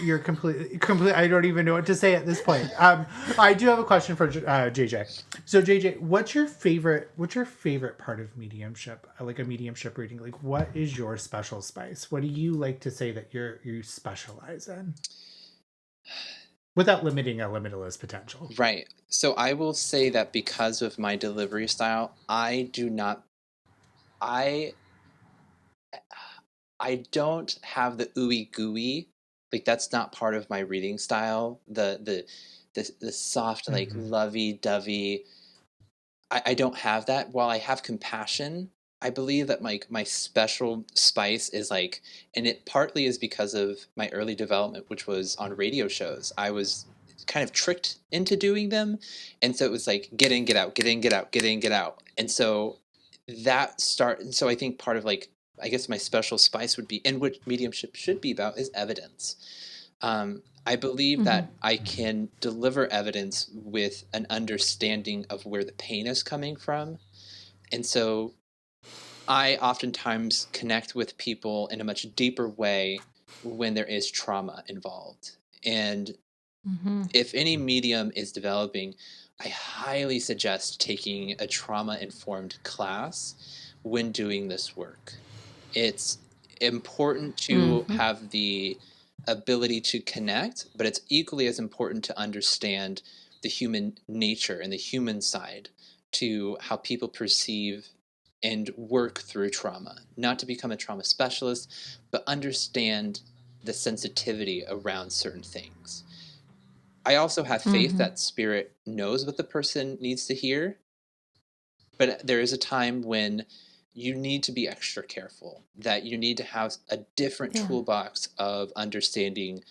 you're completely. I don't even know what to say at this point. I do have a question for JJ. So JJ, what's your favorite part of mediumship? Like a mediumship reading. Like, what is your special spice? What do you like to say that you specialize in? Without limiting a limitless potential.
Right. So I will say that because of my delivery style, I don't have the ooey gooey. Like, that's not part of my reading style. The soft, like, lovey-dovey. I don't have that. While I have compassion, I believe that my special spice is like, and it partly is because of my early development, which was on radio shows. I was kind of tricked into doing them, and so it was like get in, get out, get in, get out, get in, get out, and so so I think part of, like, I guess my special spice would be, and what mediumship should be about, is evidence. I believe that I can deliver evidence with an understanding of where the pain is coming from. And so I oftentimes connect with people in a much deeper way when there is trauma involved. And if any medium is developing, I highly suggest taking a trauma-informed class when doing this work. It's important to have the ability to connect, but it's equally as important to understand the human nature and the human side to how people perceive and work through trauma. Not to become a trauma specialist, but understand the sensitivity around certain things. I also have faith that spirit knows what the person needs to hear, but there is a time when you need to be extra careful, that you need to have a different toolbox of understanding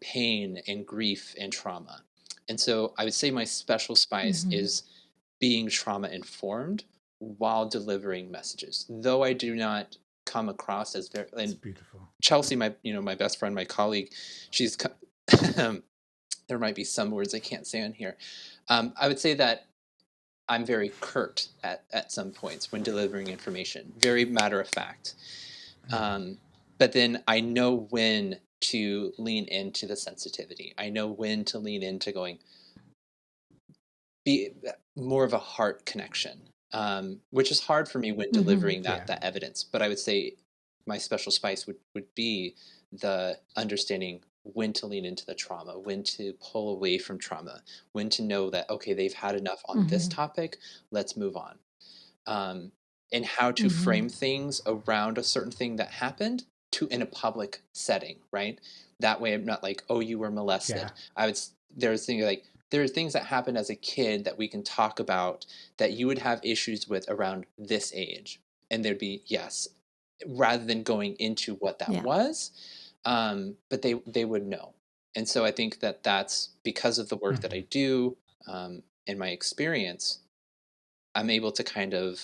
pain and grief and trauma. And so I would say my special spice is being trauma informed while delivering messages, though I do not come across as very.
That's beautiful.
Chelsea, my best friend, my colleague, she's there might be some words I can't say on here. I would say that I'm very curt at some points when delivering information, very matter of fact. But then I know when to lean into the sensitivity. I know when to lean into be more of a heart connection, which is hard for me when delivering that evidence. But I would say my special spice would be the understanding when to lean into the trauma, when to pull away from trauma, when to know that, okay, they've had enough on this topic, let's move on. And how to frame things around a certain thing that happened to in a public setting, right? That way I'm not like, oh, you were molested.
Yeah.
There's things like, there are things that happened as a kid that we can talk about that you would have issues with around this age. And there'd be, yes, rather than going into what that
Yeah.
was, but they would know. And so I think that that's because of the work that I do, in my experience, I'm able to kind of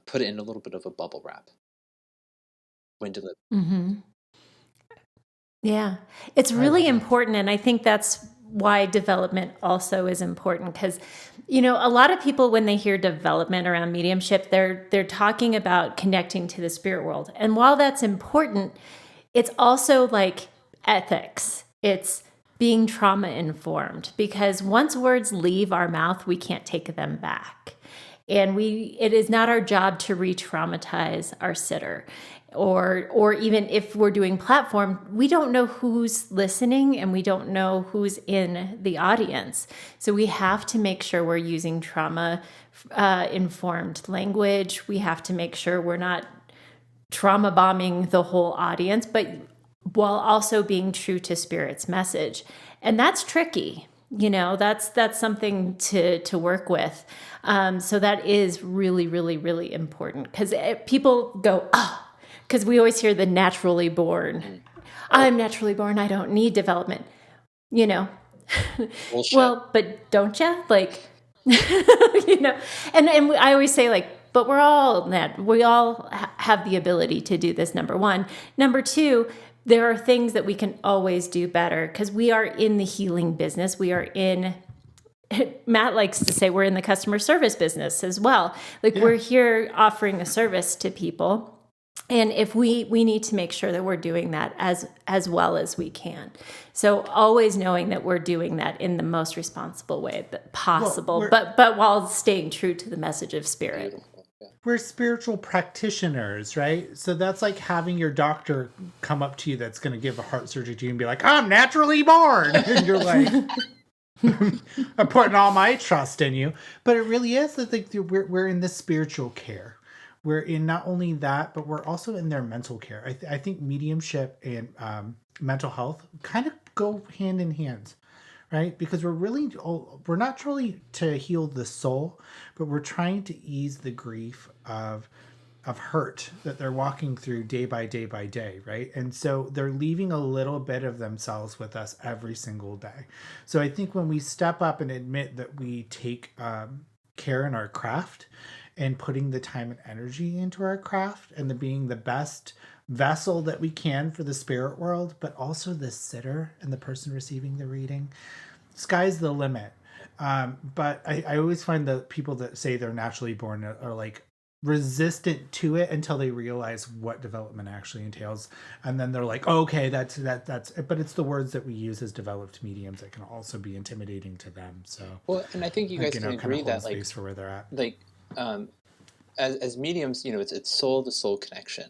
put it in a little bit of a bubble wrap when to live.
Yeah, it's
I
really
love that.
important. And I think that's why development also is important because, you know, a lot of people, when they hear development around mediumship, they're talking about connecting to the spirit world. And while that's important, it's also like ethics. It's being trauma informed because once words leave our mouth, we can't take them back. And it is not our job to re-traumatize our sitter. Or even if we're doing platform, we don't know who's listening and we don't know who's in the audience. So we have to make sure we're using trauma informed language. We have to make sure we're not trauma bombing the whole audience, but while also being true to Spirit's message. And that's tricky. You know, that's something to work with. So that is really, really, really important because people go, oh, because we always hear the naturally born. I'm naturally born. I don't need development. You know,
Bullshit.
well, but don't you? Like, you know, and I always say like, but we all have the ability to do this. Number one. Number two, there are things that we can always do better because we are in the healing business. We are in, Matt likes to say we're in the customer service business as well. Like we're here offering a service to people. And if we need to make sure that we're doing that as well as we can. So always knowing that we're doing that in the most responsible way that possible, but while staying true to the message of Spirit.
Beautiful. Yeah.
We're spiritual practitioners, right? So that's like having your doctor come up to you that's going to give a heart surgery to you and be like, I'm naturally born. And you're like, I'm putting all my trust in you. But it really is. It's like we're in this spiritual care. We're in not only that, but we're also in their mental care. I think mediumship and mental health kind of go hand in hand, right? Because we're not truly to heal the soul, but we're trying to ease the grief of hurt that they're walking through day by day by day, right? And so they're leaving a little bit of themselves with us every single day. So I think when we step up and admit that we take care in our craft and putting the time and energy into our craft and being the best vessel that we can for the spirit world, but also the sitter and the person receiving the reading, sky's the limit. But I always find the people that say they're naturally born are like resistant to it until they realize what development actually entails, and then they're like, oh, okay, that's but it's the words that we use as developed mediums that can also be intimidating to them. So
Well, and I think you guys can agree that like
space for where they're at.
like as mediums, you know, it's soul to soul connection,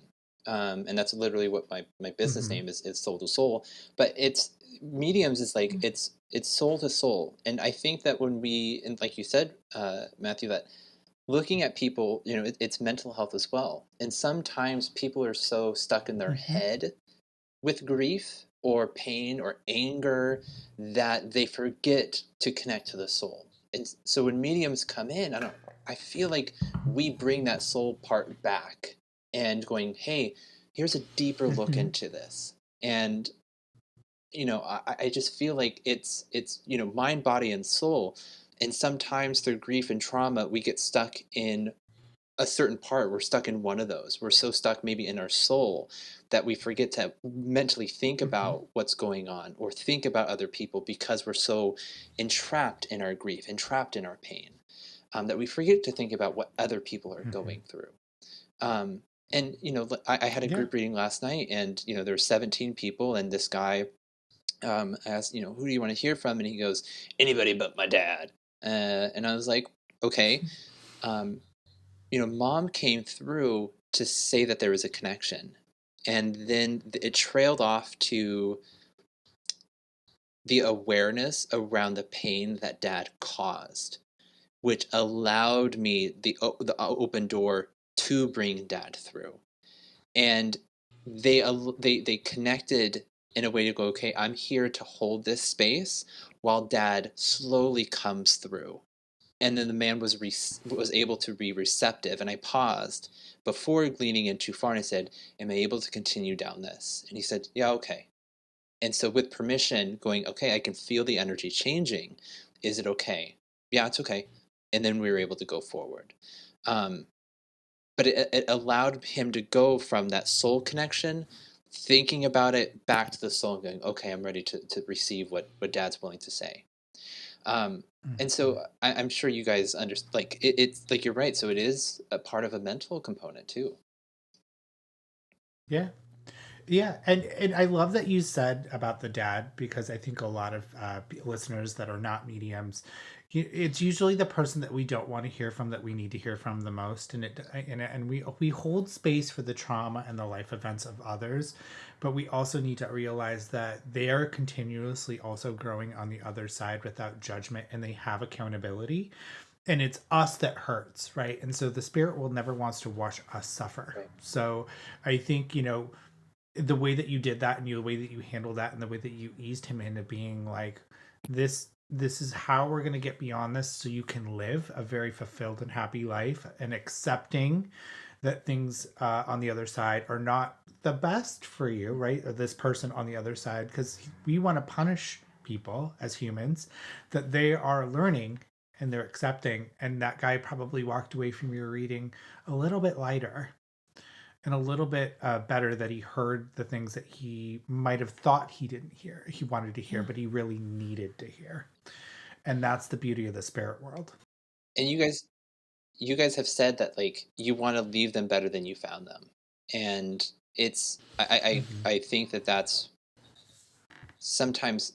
and that's literally what my business name is soul to soul. But it's mediums is like it's soul to soul, and I think that when we, and like you said, Matthew, that looking at people, you know, it's mental health as well. And sometimes people are so stuck in their head with grief or pain or anger that they forget to connect to the soul. And so when mediums come in, I feel like we bring that soul part back and going, hey, here's a deeper look into this. And you know, I just feel like it's you know, mind, body, and soul. And sometimes through grief and trauma, we get stuck in a certain part. We're stuck in one of those. We're so stuck maybe in our soul that we forget to mentally think about what's going on or think about other people because we're so entrapped in our grief, entrapped in our pain, that we forget to think about what other people are going through. And, you know, I had a group reading last night and, you know, there were 17 people and this guy asked, you know, who do you want to hear from? And he goes, anybody but my dad. And I was like, okay. You know, mom came through to say that there was a connection. And then it trailed off to the awareness around the pain that Dad caused, which allowed me the open door to bring Dad through. And they connected in a way to go, okay, I'm here to hold this space while Dad slowly comes through. And then the man was able to be receptive, and I paused before leaning in too far, and I said, am I able to continue down this? And he said, yeah, okay. And so with permission, going, okay, I can feel the energy changing. Is it okay? Yeah, it's okay. And then we were able to go forward. Um, but it allowed him to go from that soul connection, thinking about it, back to the soul and going, okay, I'm ready to receive what Dad's willing to say. And so I'm sure you guys understand, like, it's like, you're right. So it is a part of a mental component too.
Yeah. Yeah, and I love that you said about the dad, because I think a lot of listeners that are not mediums, it's usually the person that we don't want to hear from that we need to hear from the most, and we hold space for the trauma and the life events of others, but we also need to realize that they are continuously also growing on the other side without judgment, and they have accountability. And it's us that hurts, right? And so the spirit will never wants to watch us suffer.
Right.
So I think, the way that you did that, and the way that you handled that, and the way that you eased him into being like, this is how we're going to get beyond this, so you can live a very fulfilled and happy life, and accepting that things on the other side are not the best for you, right? Or this person on the other side, because we want to punish people as humans, that they are learning and they're accepting. And that guy probably walked away from your reading a little bit lighter and a little bit better, that he heard the things that he might have thought he wanted to hear, but he really needed to hear. And that's the beauty of the spirit world.
And you guys have said that, like, you want to leave them better than you found them. And it's, I think that that's sometimes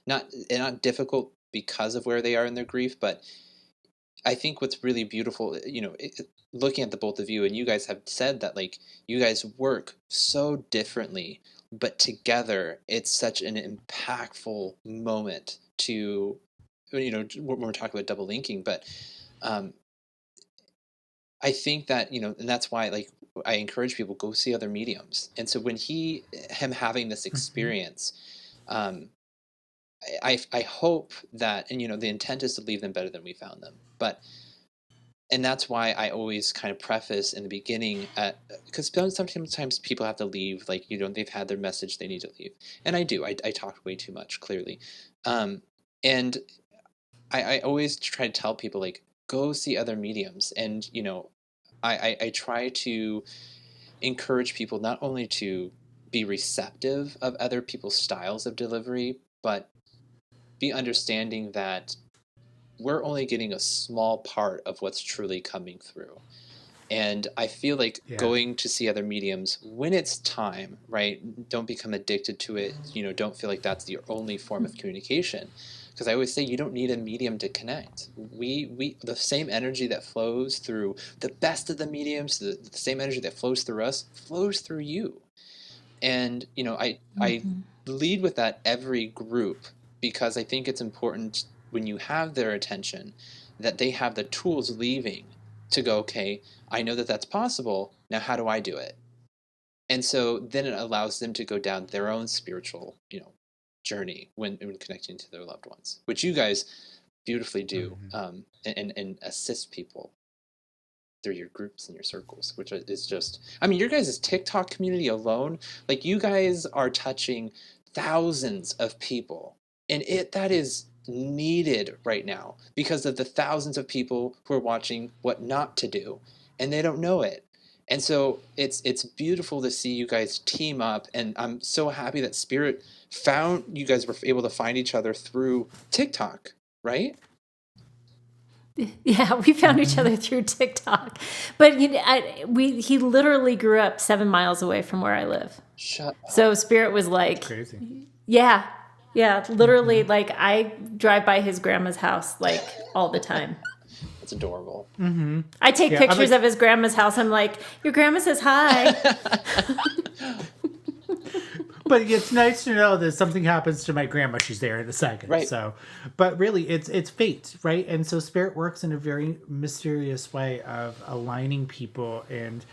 not difficult because of where they are in their grief, but I think what's really beautiful, looking at the both of you, and you guys have said that, like, you guys work so differently, but together it's such an impactful moment to, when we're talking about double linking. But um, I think that, and that's why, like, I encourage people, go see other mediums. And so when him having this experience, um, I hope that, and the intent is to leave them better than we found them. And that's why I always kind of preface in the beginning, because sometimes people have to leave, like, they've had their message, they need to leave. And I do, I talk way too much, clearly. And I always try to tell people, like, go see other mediums. And, I try to encourage people not only to be receptive of other people's styles of delivery, but be understanding that we're only getting a small part of what's truly coming through. And I feel like going to see other mediums when it's time, right? Don't become addicted to it. Don't feel like that's your only form of communication. Because I always say, you don't need a medium to connect. The same energy that flows through the best of the mediums, the same energy that flows through us, flows through you. And, I lead with that every group, because I think it's important, when you have their attention, that they have the tools leaving to go, okay, I know that that's possible. Now, how do I do it? And so then it allows them to go down their own spiritual, journey when connecting to their loved ones, which you guys beautifully do, and assist people through your groups and your circles, which is just, I mean, your guys' TikTok community alone, like, you guys are touching thousands of people, and that is needed right now, because of the thousands of people who are watching what not to do, and they don't know it. And so it's beautiful to see you guys team up, and I'm so happy that Spirit found you guys, were able to find each other through TikTok, right?
Yeah, we found each other through TikTok, but he literally grew up 7 miles away from where I live.
Shut up.
So Spirit was like,
Crazy.
yeah, literally, like, I drive by his grandma's house like all the time.
It's adorable.
I take pictures of his grandma's house. I'm like, your grandma says hi.
But it's nice to know that something happens to my grandma, she's there in a second.
Right.
So, but really, it's fate, right? And so spirit works in a very mysterious way of aligning people. And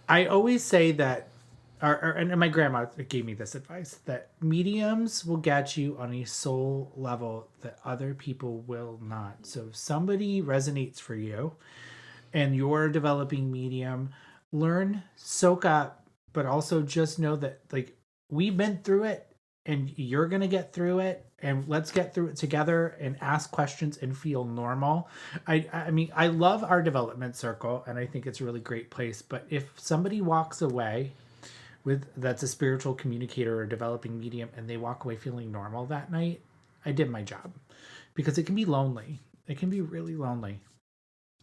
I always say that, and my grandma gave me this advice, that mediums will get you on a soul level that other people will not. So if somebody resonates for you and you're a developing medium, learn, soak up, but also just know that, like, we've been through it and you're going to get through it, and let's get through it together and ask questions and feel normal. I mean, I love our development circle and I think it's a really great place, but if somebody walks away that's a spiritual communicator or developing medium and they walk away feeling normal that night, I did my job, because it can be lonely. It can be really lonely.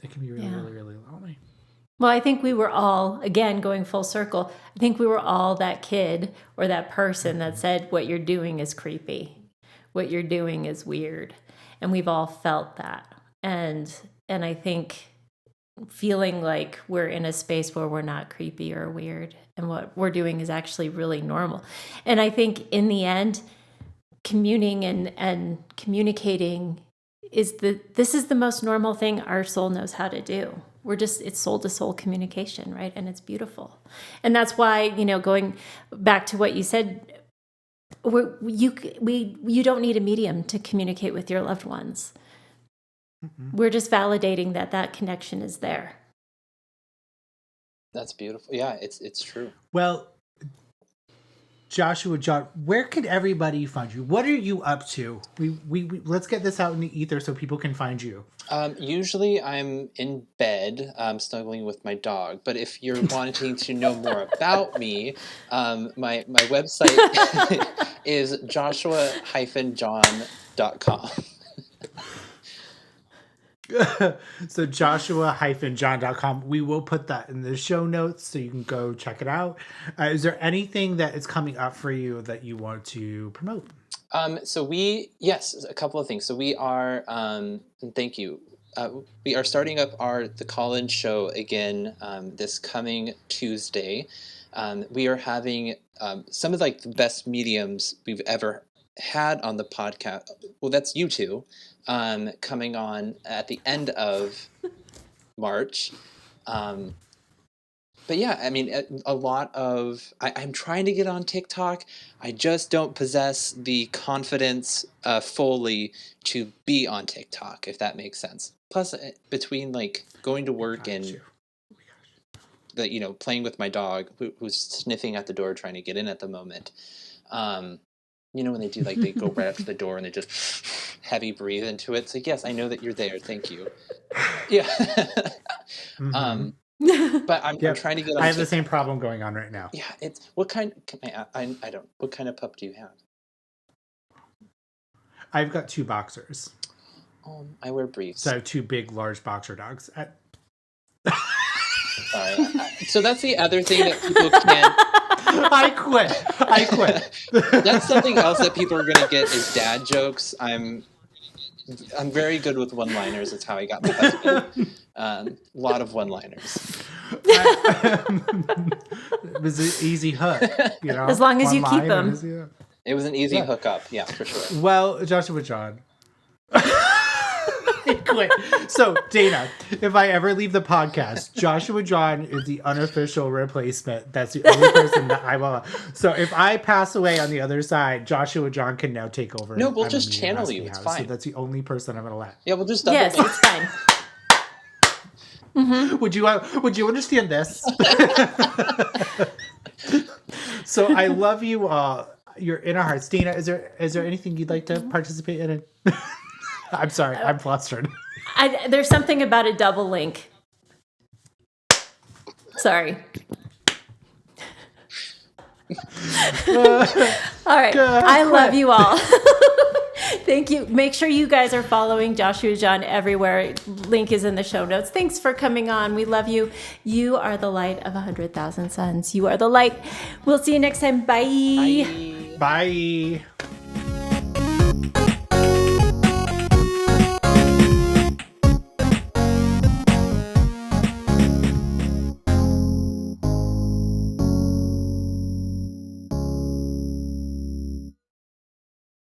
It can be really, really, really lonely.
Well, I think we were all, again, going full circle, I think we were all that kid or that person that said, what you're doing is creepy. What you're doing is weird. And we've all felt that. And I think feeling like we're in a space where we're not creepy or weird and what we're doing is actually really normal. And I think in the end, communing and communicating this is the most normal thing our soul knows how to do. It's soul to soul communication, right? And it's beautiful. And that's why, going back to what you said, you don't need a medium to communicate with your loved ones. Mm-hmm. We're just validating that connection is there.
That's beautiful. Yeah, it's true.
Well, Joshua-John, where can everybody find you? What are you up to? We let's get this out in the ether so people can find you.
Usually I'm in bed, snuggling with my dog. But if you're wanting to know more about me, my website is joshua-john.com.
So joshua-john.com. We will put that in the show notes so you can go check it out. Is there anything that is coming up for you that you want to promote?
Yes, a couple of things. So we are, and thank you. We are starting up the call-in show again this coming Tuesday. We are having some of the best mediums we've ever had on the podcast. Well, that's you two. Coming on at the end of March. But yeah, I mean, a lot of... I'm trying to get on TikTok. I just don't possess the confidence fully to be on TikTok, if that makes sense. Plus, between going to work and playing with my dog, who's sniffing at the door trying to get in at the moment. When they do, they go right up to the door and they just heavy breathe into it. So yes, I know that you're there. Thank you. Yeah.
Mm-hmm.
But I'm trying to get on.
I have the same problem going on right now.
Yeah. What kind of pup do you have?
I've got 2 boxers.
I wear briefs.
So I have 2 big, large boxer dogs.
Sorry. So that's the other thing that people can't...
I quit.
That's something else that people are going to get is dad jokes. I'm very good with one-liners. That's how I got my husband. A lot of one-liners.
It was an easy hook,
As long as you keep them.
It was an easy hookup, yeah, for sure.
Well, Joshua-John. Quit. So, Dana, if I ever leave the podcast, Joshua-John is the unofficial replacement. That's the only person that I will. So, if I pass away on the other side, Joshua-John can now take over.
No, we'll just channel you. It's fine.
So that's the only person I'm going to let.
Yeah, we'll just
Yes, it's fine.
Mm-hmm. Would you understand this? So, I love you all. You're in our hearts. Dana, is there anything you'd like to participate in? I'm sorry, I'm flustered.
There's something about a double link. Sorry. All right. I love you all. Thank you. Make sure you guys are following Joshua-John everywhere. Link is in the show notes. Thanks for coming on. We love you. You are the light of 100,000 suns. You are the light. We'll see you next time. Bye.
Bye.